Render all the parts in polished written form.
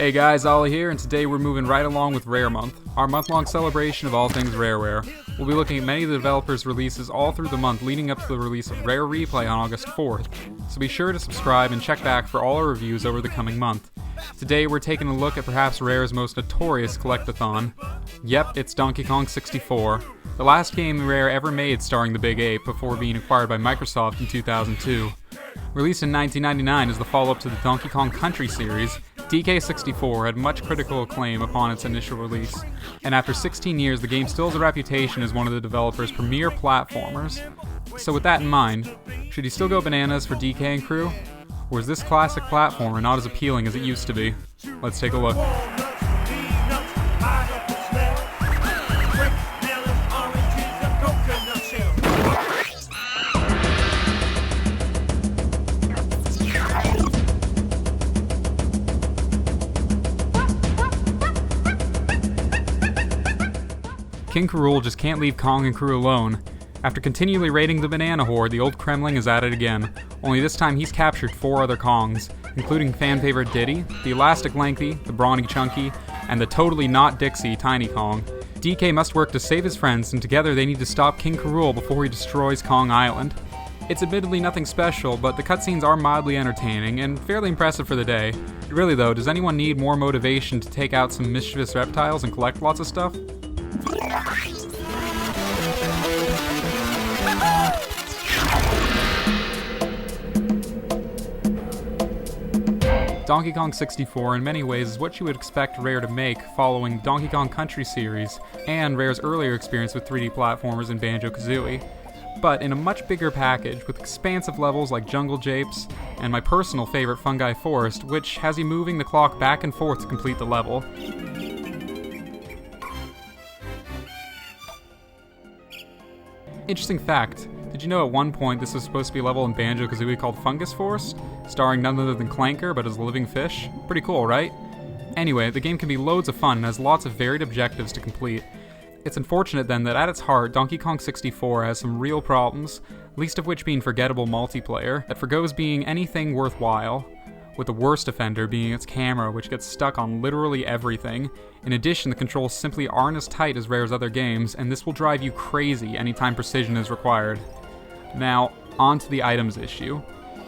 Hey guys, Ollie here, and today we're moving right along with Rare Month, our month-long celebration of all things Rareware. We'll be looking at many of the developers' releases all through the month leading up to the release of Rare Replay on August 4th, so be sure to subscribe and check back for all our reviews over the coming month. Today we're taking a look at perhaps Rare's most notorious collectathon. Yep, it's Donkey Kong 64, the last game Rare ever made starring the Big Ape before being acquired by Microsoft in 2002. Released in 1999 as the follow-up to the Donkey Kong Country series, DK64 had much critical acclaim upon its initial release, and after 16 years the game still has a reputation as one of the developer's premier platformers. So with that in mind, should you still go bananas for DK and crew? Or is this classic platformer not as appealing as it used to be? Let's take a look. King K. Rool just can't leave Kong and crew alone. After continually raiding the banana horde, the old Kremling is at it again, only this time he's captured 4 other Kongs, including fan favorite Diddy, the elastic Lengthy, the brawny Chunky, and the totally not Dixie Tiny Kong. DK must work to save his friends, and together they need to stop King K. Rool before he destroys Kong Island. It's admittedly nothing special, but the cutscenes are mildly entertaining and fairly impressive for the day. Really though, does anyone need more motivation to take out some mischievous reptiles and collect lots of stuff? Donkey Kong 64 in many ways is what you would expect Rare to make following Donkey Kong Country series and Rare's earlier experience with 3D platformers in Banjo-Kazooie, but in a much bigger package with expansive levels like Jungle Japes and my personal favorite Fungi Forest, which has you moving the clock back and forth to complete the level. Interesting fact, did you know at one point this was supposed to be a level in Banjo-Kazooie called Fungus Forest, starring none other than Clanker but as a living fish? Pretty cool, right? Anyway, the game can be loads of fun and has lots of varied objectives to complete. It's unfortunate then that at its heart, Donkey Kong 64 has some real problems, least of which being forgettable multiplayer that forgoes being anything worthwhile, with the worst offender being its camera, which gets stuck on literally everything. In addition, the controls simply aren't as tight as Rare's other games, and this will drive you crazy anytime precision is required. Now, on to the items issue.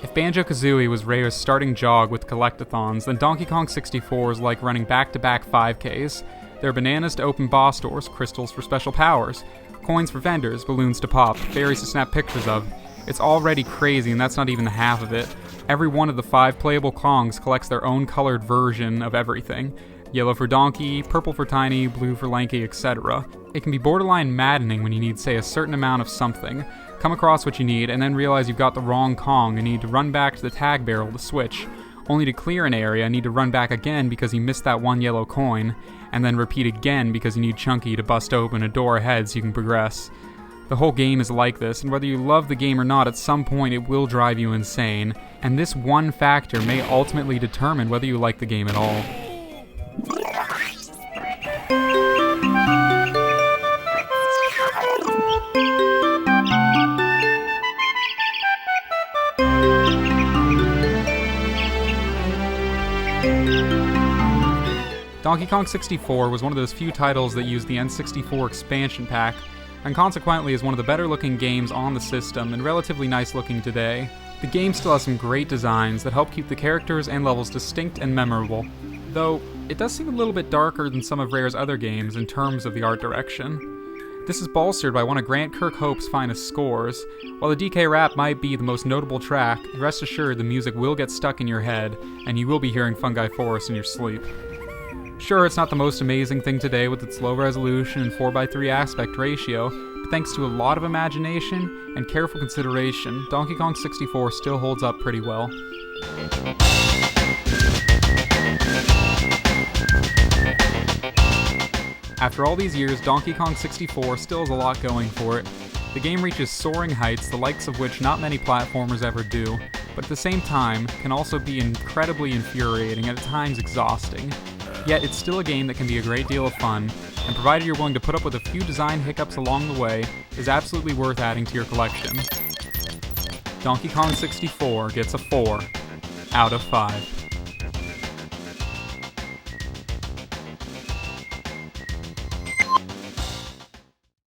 If Banjo-Kazooie was Rare's starting jog with collectathons, then Donkey Kong 64 is like running back-to-back 5Ks. There are bananas to open boss doors, crystals for special powers, coins for vendors, balloons to pop, berries to snap pictures of. It's already crazy, and that's not even the half of it. Every one of the 5 playable Kongs collects their own colored version of everything. Yellow for Donkey, purple for Tiny, blue for Lanky, etc. It can be borderline maddening when you need, say, a certain amount of something, come across what you need, and then realize you've got the wrong Kong and need to run back to the tag barrel to switch. Only to clear an area, need to run back again because you missed that one yellow coin, and then repeat again because you need Chunky to bust open a door ahead so you can progress. The whole game is like this, and whether you love the game or not, at some point it will drive you insane, and this one factor may ultimately determine whether you like the game at all. Donkey Kong 64 was one of those few titles that used the N64 expansion pack, and consequently is one of the better looking games on the system and relatively nice looking today. The game still has some great designs that help keep the characters and levels distinct and memorable, though it does seem a little bit darker than some of Rare's other games in terms of the art direction. This is bolstered by one of Grant Kirkhope's finest scores. While the DK rap might be the most notable track, rest assured the music will get stuck in your head, and you will be hearing Fungi Forest in your sleep. Sure, it's not the most amazing thing today with its low resolution and 4:3 aspect ratio, but thanks to a lot of imagination and careful consideration, Donkey Kong 64 still holds up pretty well. After all these years, Donkey Kong 64 still has a lot going for it. The game reaches soaring heights, the likes of which not many platformers ever do, but at the same time can also be incredibly infuriating and at times exhausting. Yet it's still a game that can be a great deal of fun, and provided you're willing to put up with a few design hiccups along the way, is absolutely worth adding to your collection. Donkey Kong 64 gets a 4 out of 5.